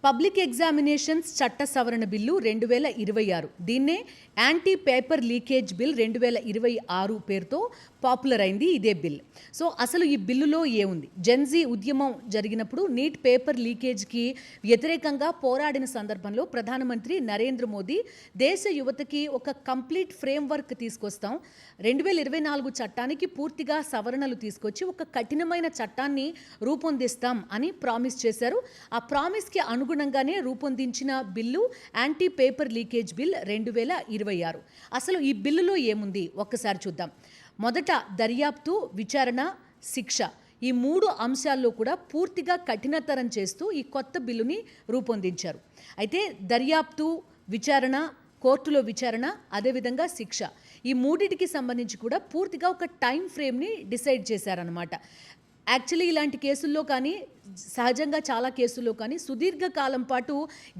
Public examinations చట్ట సవరణ bill 2026 దీన్నే యాంటీ పేపర్ లీకేజ్ బిల్ 2026 పేరుతో పాపులర్ అయింది ఇదే బిల్. సో అసలు ఈ బిల్లులో ఏముంది? జెన్జీ ఉద్యమం జరిగినప్పుడు నీట్ పేపర్ లీకేజ్కి వ్యతిరేకంగా పోరాడిన సందర్భంలో ప్రధానమంత్రి నరేంద్ర మోదీ దేశ యువతకి ఒక కంప్లీట్ ఫ్రేమ్వర్క్ తీసుకొస్తాం, 2024 చట్టానికి పూర్తిగా సవరణలు తీసుకొచ్చి ఒక కఠినమైన చట్టాన్ని రూపొందిస్తాం అని ప్రామిస్ చేశారు. ఆ ప్రామిస్కి అనుగుణంగానే రూపొందించిన bill anti paper leakage bill 2026. అసలు ఈ బిల్లులో ఏముంది ఒక్కసారి చూద్దాం. మొదట దర్యాప్తు, విచారణ, శిక్ష ఈ 3 అంశాల్లో కూడా పూర్తిగా కఠినతరం చేస్తూ ఈ కొత్త బిల్లుని రూపొందించారు. అయితే దర్యాప్తు, విచారణ, కోర్టులో విచారణ, అదేవిధంగా శిక్ష ఈ మూడిటికి సంబంధించి కూడా పూర్తిగా ఒక టైం ఫ్రేమ్ని డిసైడ్ చేశారనమాట. యాక్చువల్లీ ఇలాంటి కేసుల్లో కానీ సహజంగా చాలా కేసుల్లో కానీ సుదీర్ఘకాలం పాటు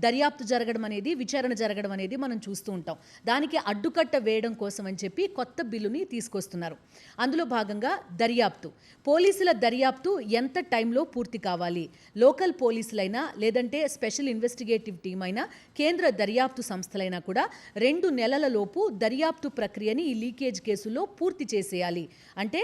దర్యాప్తు జరగడం అనేది, విచారణ జరగడం అనేది మనం చూస్తూ ఉంటాం. దానికి అడ్డుకట్ట వేయడం కోసం అని చెప్పి కొత్త బిల్లుని తీసుకొస్తున్నారు. అందులో భాగంగా దర్యాప్తు, పోలీసుల దర్యాప్తు ఎంత టైంలో పూర్తి కావాలి? లోకల్ పోలీసులైనా లేదంటే స్పెషల్ ఇన్వెస్టిగేటివ్ టీం అయినా కేంద్ర దర్యాప్తు సంస్థలైనా కూడా 2 నెలల లోపు దర్యాప్తు ప్రక్రియని ఈ లీకేజ్ కేసుల్లో పూర్తి చేసేయాలి. అంటే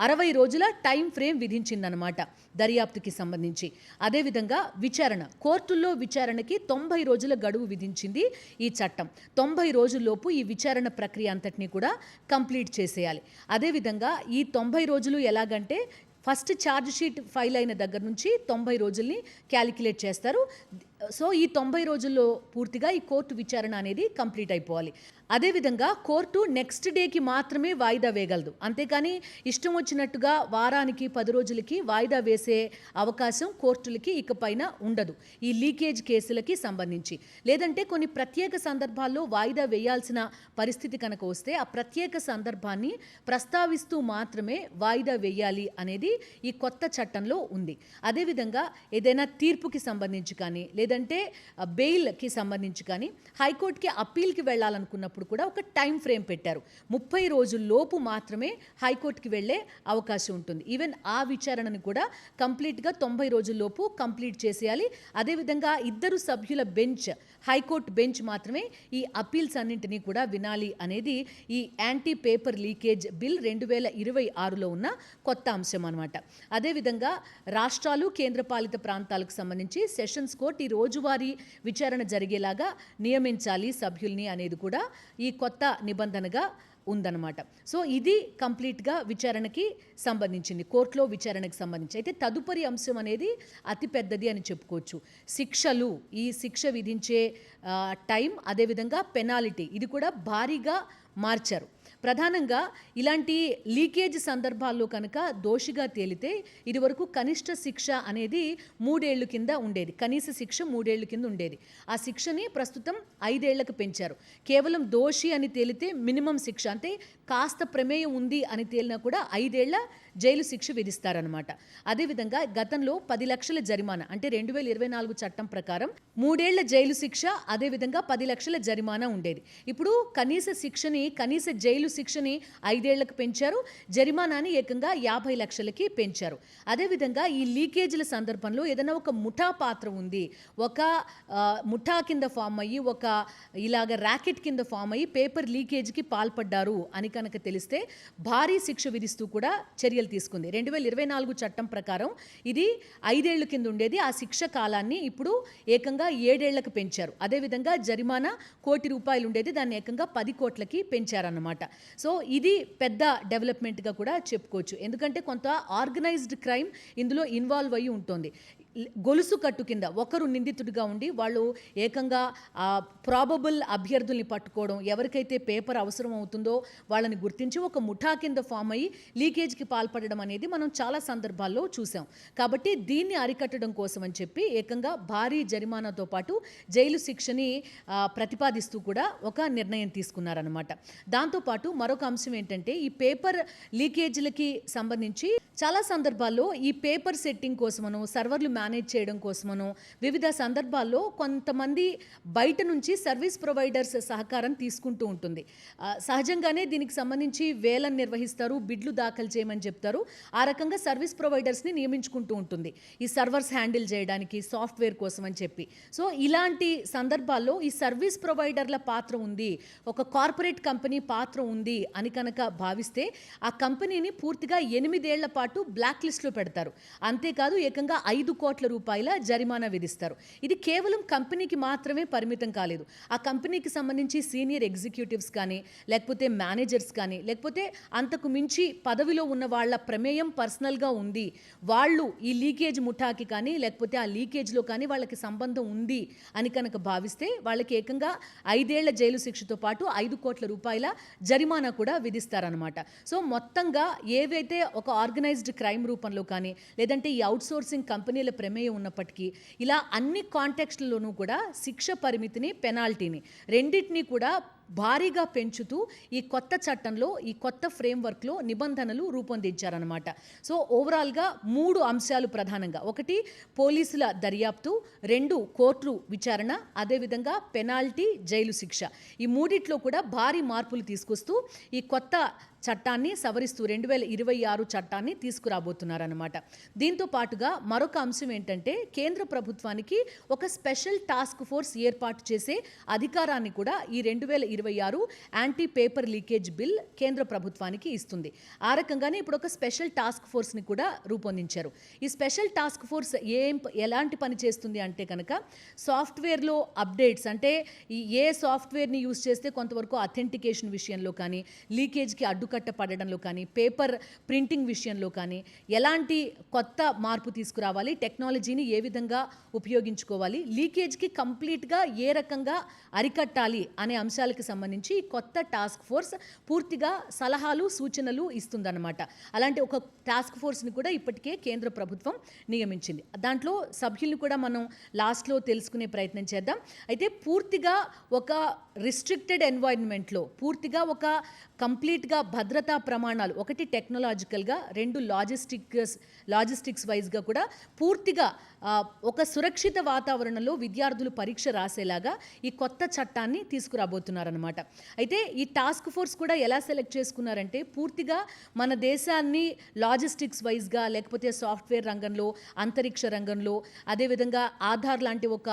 60 రోజుల టైం ఫ్రేమ్ విధించిందనమాట దర్యాప్తుకి సంబంధించి. అదేవిధంగా విచారణ, కోర్టుల్లో విచారణకి 90 రోజుల గడువు విధించింది ఈ చట్టం. 90 రోజుల్లోపు ఈ విచారణ ప్రక్రియ అంతటినీ కూడా కంప్లీట్ చేసేయాలి. అదేవిధంగా ఈ 90 రోజులు ఎలాగంటే ఫస్ట్ ఛార్జ్ షీట్ ఫైల్ అయిన దగ్గర నుంచి 90 రోజుల్ని క్యాలిక్యులేట్ చేస్తారు. సో ఈ 90 రోజుల్లో పూర్తిగా ఈ కోర్టు విచారణ అనేది కంప్లీట్ అయిపోవాలి. అదేవిధంగా కోర్టు నెక్స్ట్ డేకి మాత్రమే వాయిదా వేయగలదు, అంతేకాని ఇష్టం వచ్చినట్టుగా వారానికి 10 రోజులకి వాయిదా వేసే అవకాశం కోర్టులకి ఇకపైన ఉండదు ఈ లీకేజ్ కేసులకి సంబంధించి. లేదంటే కొన్ని ప్రత్యేక సందర్భాల్లో వాయిదా వేయాల్సిన పరిస్థితి కనుక వస్తే ఆ ప్రత్యేక సందర్భాన్ని ప్రస్తావిస్తూ మాత్రమే వాయిదా వేయాలి అనేది ఈ కొత్త చట్టంలో ఉంది. అదేవిధంగా ఏదైనా తీర్పుకి సంబంధించి కానీ లేదంటే బెయిల్కి సంబంధించి కానీ హైకోర్టుకి అప్పీల్కి వెళ్ళాలనుకున్నప్పుడు కూడా ఒక టైం ఫ్రేమ్ పెట్టారు. 30 రోజుల్లోపు మాత్రమే హైకోర్టుకి వెళ్ళే అవకాశం ఉంటుంది. ఈవెన్ ఆ విచారణను కూడా కంప్లీట్గా 90 రోజుల్లోపు కంప్లీట్ చేసేయాలి. అదేవిధంగా 2 సభ్యుల బెంచ్, హైకోర్టు బెంచ్ మాత్రమే ఈ అప్పీల్స్ అన్నింటినీ కూడా వినాలి అనేది ఈ యాంటీ పేపర్ లీకేజ్ బిల్ 2026లో ఉన్న కొత్త అంశం అనమాట. అదేవిధంగా రాష్ట్రాలు, కేంద్రపాలిత ప్రాంతాలకు సంబంధించి సెషన్స్ కోర్టు ఈ రోజువారీ విచారణ జరిగేలాగా నియమించాలి సభ్యుల్ని అనేది కూడా ఈ కొత్త నిబంధనగా ఉందన్నమాట. సో ఇది కంప్లీట్గా విచారణకి సంబంధించింది, కోర్టులో విచారణకి సంబంధించి. అయితే తదుపరి అంశం అనేది అతి పెద్దది అని చెప్పుకోవచ్చు. శిక్షలు, ఈ శిక్ష విధించే టైం, అదేవిధంగా పెనాల్టీ ఇది కూడా భారీగా మార్చారు. ప్రధానంగా ఇలాంటి లీకేజ్ సందర్భాల్లో కనుక దోషిగా తేలితే ఇదివరకు కనిష్ట శిక్ష అనేది 3 ఏళ్ల కింద ఉండేది, కనీస శిక్ష 3 ఏళ్ల కింద ఉండేది. ఆ శిక్షని ప్రస్తుతం 5 ఏళ్లకు పెంచారు. కేవలం దోషి అని తేలితే మినిమం శిక్ష, అంటే కాస్త ప్రమేయం ఉంది అని తేలినా కూడా 5 ఏళ్ల జైలు శిక్ష విధిస్తారనమాట. అదేవిధంగా గతంలో 10 లక్షల జరిమానా, అంటే 2024 చట్టం ప్రకారం 3 ఏళ్ల జైలు శిక్ష, అదేవిధంగా 10 లక్షల జరిమానా ఉండేది. ఇప్పుడు కనీస శిక్షని, కనీస జైలు శిక్షని 5 ఏళ్లకు పెంచారు, జరిమానాని ఏకంగా 50 లక్షలకి పెంచారు. అదేవిధంగా ఈ లీకేజీల సందర్భంలో ఏదైనా ఒక ముఠా పాత్ర ఉంది, ఒక ముఠా కింద ఫామ్ అయ్యి, ఒక ఇలాగ ర్యాకెట్ కింద ఫామ్ అయ్యి పేపర్ లీకేజ్కి పాల్పడ్డారు అని కనుక తెలిస్తే భారీ శిక్ష విధిస్తూ కూడా చర్యలు తీసుకుంది. 2024 చట్టం ప్రకారం ఇది 5 ఏళ్ల కింద ఉండేది, ఆ శిక్ష కాలాన్ని ఇప్పుడు ఏకంగా 7 ఏళ్లకు పెంచారు. అదేవిధంగా జరిమానా ₹1,00,00,000 ఉండేది, దాన్ని ఏకంగా 10 కోట్లకి పెంచారన్నమాట. సో ఇది పెద్ద డెవలప్మెంట్గా కూడా చెప్పుకోవచ్చు. ఎందుకంటే కొంత ఆర్గనైజ్డ్ క్రైమ్ ఇందులో ఇన్వాల్వ్ అయ్యి ఉంటుంది. గొలుసు కట్టు కింద ఒకరు నిందితుడిగా ఉండి వాళ్ళు ఏకంగా ప్రాబబుల్ అభ్యర్థుల్ని పట్టుకోవడం, ఎవరికైతే పేపర్ అవసరం అవుతుందో వాళ్ళని గుర్తించి ఒక ముఠా కింద ఫామ్ అయ్యి లీకేజ్కి పాల్పడడం అనేది మనం చాలా సందర్భాల్లో చూసాం. కాబట్టి దీన్ని అరికట్టడం కోసం అని చెప్పి ఏకంగా భారీ జరిమానాతో పాటు జైలు శిక్షని ప్రతిపాదిస్తూ కూడా ఒక నిర్ణయం తీసుకున్నారనమాట. దాంతోపాటు మరొక అంశం ఏంటంటే ఈ పేపర్ లీకేజీలకి సంబంధించి చాలా సందర్భాల్లో ఈ పేపర్ సెట్టింగ్ కోసమనో, సర్వర్లు మేనేజ్ చేయడం కోసమనో వివిధ సందర్భాల్లో కొంతమంది బయట నుంచి సర్వీస్ ప్రొవైడర్స్ సహకారం తీసుకుంటూ ఉంటుంది. సహజంగానే దీనికి సంబంధించి వేలం నిర్వహిస్తారు, బిడ్లు దాఖలు చేయమని చెప్తారు. ఆ రకంగా సర్వీస్ ప్రొవైడర్స్ని నియమించుకుంటూ ఉంటుంది ఈ సర్వర్స్ హ్యాండిల్ చేయడానికి, సాఫ్ట్వేర్ కోసం అని చెప్పి. సో ఇలాంటి సందర్భాల్లో ఈ సర్వీస్ ప్రొవైడర్ల పాత్ర ఉంది, ఒక కార్పొరేట్ కంపెనీ పాత్ర ఉంది అని కనుక భావిస్తే ఆ కంపెనీని పూర్తిగా 8 ఏళ్ల పాటు బ్లాక్ లిస్ట్లో పెడతారు. అంతేకాదు ఏకంగా 5 కోట్ల రూపాయల జరిమానా విధిస్తారు. ఇది కేవలం కంపెనీకి మాత్రమే పరిమితం కాలేదు. ఆ కంపెనీకి సంబంధించి సీనియర్ ఎగ్జిక్యూటివ్స్ కానీ, లేకపోతే మేనేజర్స్ కానీ, లేకపోతే అంతకు మించి పదవిలో ఉన్న వాళ్ళ ప్రమేయం పర్సనల్గా ఉంది, వాళ్ళు ఈ లీకేజ్ ముఠాకి కానీ లేకపోతే ఆ లీకేజ్లో కానీ వాళ్ళకి సంబంధం ఉంది అని కనుక భావిస్తే వాళ్ళకి ఏకంగా 5 ఏళ్ల జైలు శిక్షతో పాటు 5 కోట్ల రూపాయల జరిమానా కూడా విధిస్తారనమాట. సో మొత్తంగా ఏవైతే ఒక ఆర్గనైజ్డ్ క్రైమ్ రూపంలో కానీ లేదంటే ఈ అవుట్సోర్సింగ్ కంపెనీల ప్రమేయం ఉన్నప్పటికీ ఇలా అన్ని కాంటెక్స్ట్లలోనూ కూడా శిక్ష పరిమితిని, పెనాల్టీని రెండింటినీ కూడా భారీగా పెంచుతూ ఈ కొత్త చట్టంలో, ఈ కొత్త ఫ్రేమ్వర్క్లో నిబంధనలు రూపొందించారనమాట. సో ఓవరాల్గా 3 అంశాలు ప్రధానంగా: 1 పోలీసుల దర్యాప్తు, 2 కోర్టు విచారణ, అదేవిధంగా పెనాల్టీ, జైలు శిక్ష. ఈ మూడిట్లో కూడా భారీ మార్పులు తీసుకొస్తూ ఈ కొత్త చట్టాన్ని సవరిస్తూ 2026 చట్టాన్ని తీసుకురాబోతున్నారన్నమాట. దీంతో పాటుగా మరొక అంశం ఏంటంటే కేంద్ర ప్రభుత్వానికి ఒక స్పెషల్ టాస్క్ ఫోర్స్ ఏర్పాటు చేసే అధికారాన్ని కూడా ఈ 2026 యాంటీ పేపర్ లీకేజ్ బిల్ కేంద్ర ప్రభుత్వానికి ఇస్తుంది. ఆ రకంగానే ఇప్పుడు ఒక స్పెషల్ టాస్క్ ఫోర్స్ని కూడా రూపొందించారు. ఈ స్పెషల్ టాస్క్ ఫోర్స్ ఎలాంటి పని చేస్తుంది అంటే కనుక సాఫ్ట్వేర్లో అప్డేట్స్, అంటే ఏ సాఫ్ట్వేర్ని యూజ్ చేస్తే కొంతవరకు అథెంటికేషన్ విషయంలో కానీ, లీకేజ్కి అడ్డుకట్ట పడడంలో కానీ, పేపర్ ప్రింటింగ్ విషయంలో కానీ ఎలాంటి కొత్త మార్పు తీసుకురావాలి, టెక్నాలజీని ఏ విధంగా ఉపయోగించుకోవాలి, లీకేజ్కి కంప్లీట్గా ఏ రకంగా అరికట్టాలి అనే అంశాలకు సంబంధించి కొత్త టాస్క్ ఫోర్స్ పూర్తిగా సలహాలు, సూచనలు ఇస్తుందన్నమాట. అలాంటి ఒక టాస్క్ ఫోర్స్ని కూడా ఇప్పటికే కేంద్ర ప్రభుత్వం నియమించింది. దాంట్లో సభ్యుల్ని కూడా మనం లాస్ట్లో తెలుసుకునే ప్రయత్నం చేద్దాం. అయితే పూర్తిగా ఒక రిస్ట్రిక్టెడ్ ఎన్వైరన్మెంట్లో, పూర్తిగా ఒక కంప్లీట్గా భద్రతా ప్రమాణాలు, 1 టెక్నాలజికల్గా, 2 లాజిస్టిక్స్ వైజ్గా కూడా పూర్తిగా ఒక సురక్షిత వాతావరణంలో విద్యార్థులు పరీక్ష రాసేలాగా ఈ కొత్త చట్టాన్ని తీసుకురాబోతున్నారనమాట. అయితే ఈ టాస్క్ ఫోర్స్ కూడా ఎలా సెలెక్ట్ చేసుకున్నారంటే పూర్తిగా మన దేశాన్ని లాజిస్టిక్స్ వైజ్గా, లేకపోతే సాఫ్ట్వేర్ రంగంలో, అంతరిక్ష రంగంలో, అదేవిధంగా ఆధార్ లాంటి ఒక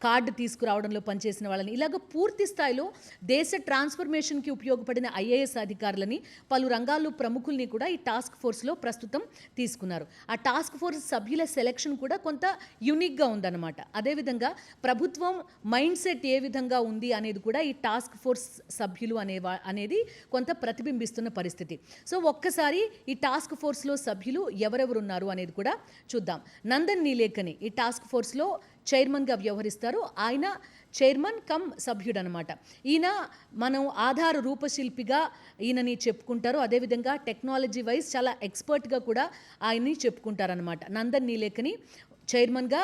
కార్డు తీసుకురావడంలో పనిచేసిన వాళ్ళని, ఇలాగ పూర్తి స్థాయిలో దేశ ట్రాన్స్ఫర్మేషన్కి ఉపయోగపడిన ఐఏఎస్ అధికారులని, పలు రంగాల్లో ప్రముఖుల్ని కూడా ఈ టాస్క్ ఫోర్స్లో ప్రస్తుతం తీసుకున్నారు. ఆ టాస్క్ ఫోర్స్ సభ్యుల సెలెక్షన్ కూడా కొంత యూనిక్గా ఉందన్నమాట. అదేవిధంగా ప్రభుత్వం మైండ్ సెట్ ఏ విధంగా ఉంది అనేది కూడా ఈ టాస్క్ ఫోర్స్ సభ్యులు అనేది కొంత ప్రతిబింబిస్తున్న పరిస్థితి. సో ఒక్కసారి ఈ టాస్క్ ఫోర్స్లో సభ్యులు ఎవరెవరు ఉన్నారు అనేది కూడా చూద్దాం. నందన్ నీలేకని ఈ టాస్క్ ఫోర్స్లో చైర్మన్గా వ్యవహరిస్తారు. ఆయన చైర్మన్ కమ్ సభ్యుడు అనమాట. ఈయన మనం ఆధార్ రూపశిల్పిగా ఈయనని చెప్పుకుంటారు. అదేవిధంగా టెక్నాలజీ వైజ్ చాలా ఎక్స్పర్ట్గా కూడా ఆయన్ని చెప్పుకుంటారనమాట. నందన్ నీలేకని చైర్మన్గా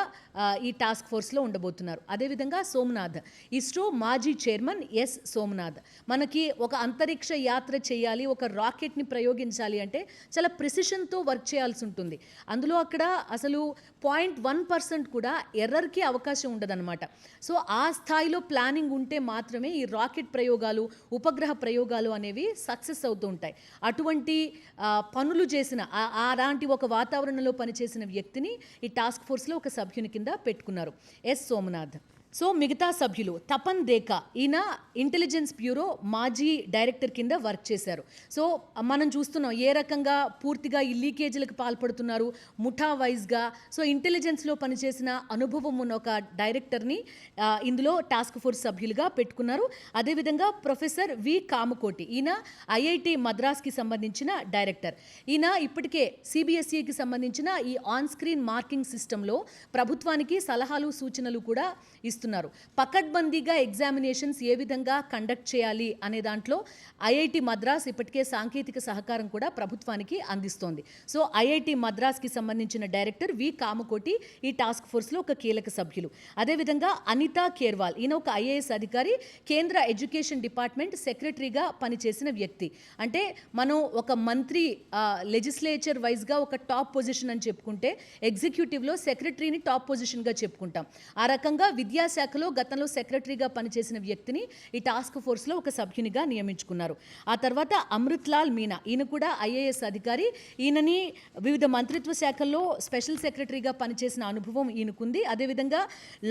ఈ టాస్క్ ఫోర్స్లో ఉండబోతున్నారు. అదేవిధంగా సోమనాథ్, ఇస్రో మాజీ చైర్మన్ ఎస్ సోమనాథ్. మనకి ఒక అంతరిక్ష యాత్ర చేయాలి, ఒక రాకెట్ని ప్రయోగించాలి అంటే చాలా ప్రిసిషన్తో వర్క్ చేయాల్సి ఉంటుంది. అందులో అక్కడ అసలు 0.1% కూడా ఎర్రర్కి అవకాశం ఉండదన్నమాట. సో ఆ స్థాయిలో ప్లానింగ్ ఉంటే మాత్రమే ఈ రాకెట్ ప్రయోగాలు, ఉపగ్రహ ప్రయోగాలు అనేవి సక్సెస్ అవుతూ ఉంటాయి. అటువంటి పనులు చేసిన, అలాంటి ఒక వాతావరణంలో పనిచేసిన వ్యక్తిని ఈ టాస్క్ ఫోర్స్లో ఒక సభ్యుని కింద పెట్టుకున్నారు, ఎస్ సోమనాథ్. సో మిగతా సభ్యులు తపన్ దేకా, ఈయన ఇంటెలిజెన్స్ బ్యూరో మాజీ డైరెక్టర్ కింద వర్క్ చేశారు. సో మనం చూస్తున్నాం ఏ రకంగా పూర్తిగా ఈ లీకేజీలకు పాల్పడుతున్నారు ముఠా వైజ్గా. సో ఇంటెలిజెన్స్లో పనిచేసిన అనుభవం ఉన్న ఒక డైరెక్టర్ని ఇందులో టాస్క్ ఫోర్స్ సభ్యులుగా పెట్టుకున్నారు. అదేవిధంగా ప్రొఫెసర్ వి కామకోటి, ఈయన ఐఐటి మద్రాస్కి సంబంధించిన డైరెక్టర్. ఈయన ఇప్పటికే సిబిఎస్ఈకి సంబంధించిన ఈ ఆన్ స్క్రీన్ మార్కింగ్ సిస్టంలో ప్రభుత్వానికి సలహాలు, సూచనలు కూడా ఇస్తున్నారు. ఇస్తున్నారు. పకడ్బందీగా ఎగ్జామినేషన్స్ ఏ విధంగా కండక్ట్ చేయాలి అనే దాంట్లో ఐఐటి మద్రాస్ ఇప్పటికే సాంకేతిక సహకారం కూడా ప్రభుత్వానికి అందిస్తోంది. సో ఐఐటి మద్రాస్కి సంబంధించిన డైరెక్టర్ వి కామకోటి ఈ టాస్క్ ఫోర్స్లో ఒక కీలక సభ్యులు. అదేవిధంగా అనితా కేర్వాల్, ఈయన ఒక ఐఏఎస్ అధికారి, కేంద్ర ఎడ్యుకేషన్ డిపార్ట్మెంట్ సెక్రటరీగా పనిచేసిన వ్యక్తి. అంటే మనం ఒక మంత్రి లెజిస్లేచర్ వైజ్గా ఒక టాప్ పొజిషన్ అని చెప్పుకుంటే ఎగ్జిక్యూటివ్లో సెక్రటరీని టాప్ పొజిషన్గా చెప్పుకుంటాం. ఆ రకంగా విద్యాశాఖలో గతంలో సెక్రటరీగా పనిచేసిన వ్యక్తిని ఈ టాస్క్ ఫోర్స్లో ఒక సభ్యునిగా నియమించుకున్నారు. ఆ తర్వాత అమృత్ లాల్ మీనా, ఈయన కూడా ఐఏఎస్ అధికారి. ఈయనని వివిధ మంత్రిత్వ శాఖల్లో స్పెషల్ సెక్రటరీగా పనిచేసిన అనుభవం ఈయనకుంది. అదేవిధంగా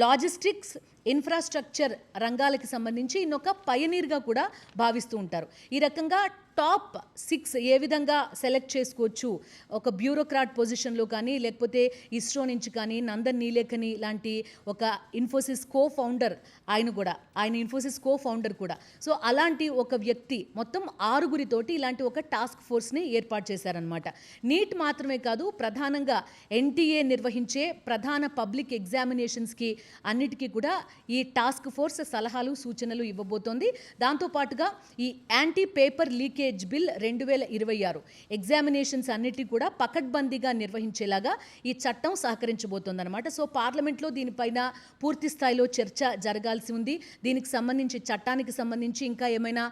లాజిస్టిక్స్, ఇన్ఫ్రాస్ట్రక్చర్ రంగాలకి సంబంధించి ఈయన ఒక పయనీర్గా కూడా భావిస్తూ ఉంటారు. ఈ రకంగా టాప్ 6 ఏ విధంగా సెలెక్ట్ చేసుకోవచ్చు, ఒక బ్యూరోక్రాట్ పొజిషన్లో కానీ, లేకపోతే ఇస్రో నుంచి కానీ, నందన్ నీలేకని లాంటి ఒక ఇన్ఫోసిస్ కో ఫౌండర్, ఆయన ఇన్ఫోసిస్ కో ఫౌండర్ కూడా. సో అలాంటి ఒక వ్యక్తి మొత్తం 6 ఇలాంటి ఒక టాస్క్ ఫోర్స్ని ఏర్పాటు చేశారనమాట. నీట్ మాత్రమే కాదు, ప్రధానంగా ఎన్టీఏ నిర్వహించే ప్రధాన పబ్లిక్ ఎగ్జామినేషన్స్కి అన్నిటికీ కూడా ఈ టాస్క్ ఫోర్స్ సలహాలు సూచనలు ఇవ్వబోతోంది. దాంతోపాటుగా ఈ anti paper leakage bill 2026 examinations అన్నిటి కూడా పకడ్బందీగా నిర్వహించేలాగా ఈ చట్టం సహకరించబోతోందన్నమాట. సో పార్లమెంట్లో దీనిపైన పూర్తి స్థాయిలో చర్చ జరగాల్సి ఉంది. దీనికి సంబంధించి చట్టానికి సంబంధించి ఇంకా ఏమైనా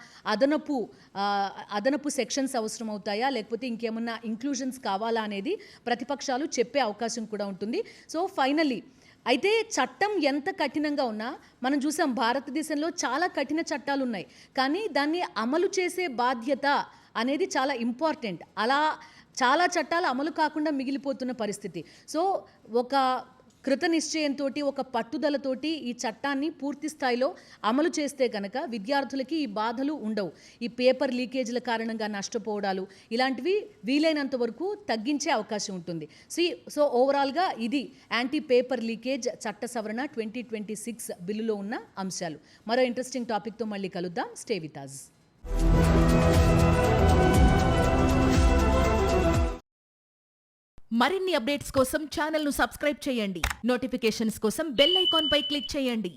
అదనపు సెక్షన్స్ అవసరం అవుతాయా, లేకపోతే ఇంకేమన్నా ఇంక్లూజన్స్ కావాలా అనేది ప్రతిపక్షాలు చెప్పే అవకాశం కూడా ఉంటుంది. సో ఫైనల్లీ అయితే చట్టం ఎంత కఠినంగా ఉన్నా మనం చూసాం, భారతదేశంలో చాలా కఠిన చట్టాలు ఉన్నాయి, కానీ దాన్ని అమలు చేసే బాధ్యత అనేది చాలా ఇంపార్టెంట్. అలా చాలా చట్టాలు అమలు కాకుండా మిగిలిపోతున్న పరిస్థితి. సో ఒక కృత నిశ్చయంతో, ఒక పట్టుదలతోటి ఈ చట్టాన్ని పూర్తి స్థాయిలో అమలు చేస్తే కనుక విద్యార్థులకి ఈ బాధలు ఉండవు. ఈ పేపర్ లీకేజీల కారణంగా నష్టపోవడాలు ఇలాంటివి వీలైనంత వరకు తగ్గించే అవకాశం ఉంటుంది. సో ఓవరాల్గా ఇది యాంటీ పేపర్ లీకేజ్ చట్ట సవరణ 2026 బిల్లులో ఉన్న అంశాలు. మరో ఇంట్రెస్టింగ్ టాపిక్తో మళ్ళీ కలుద్దాం. Stay with us. మరిన్ని అప్డేట్స్ కోసం ఛానల్ ను సబ్స్క్రైబ్ చేయండి. నోటిఫికేషన్స్ కోసం బెల్ ఐకాన్ పై క్లిక్ చేయండి.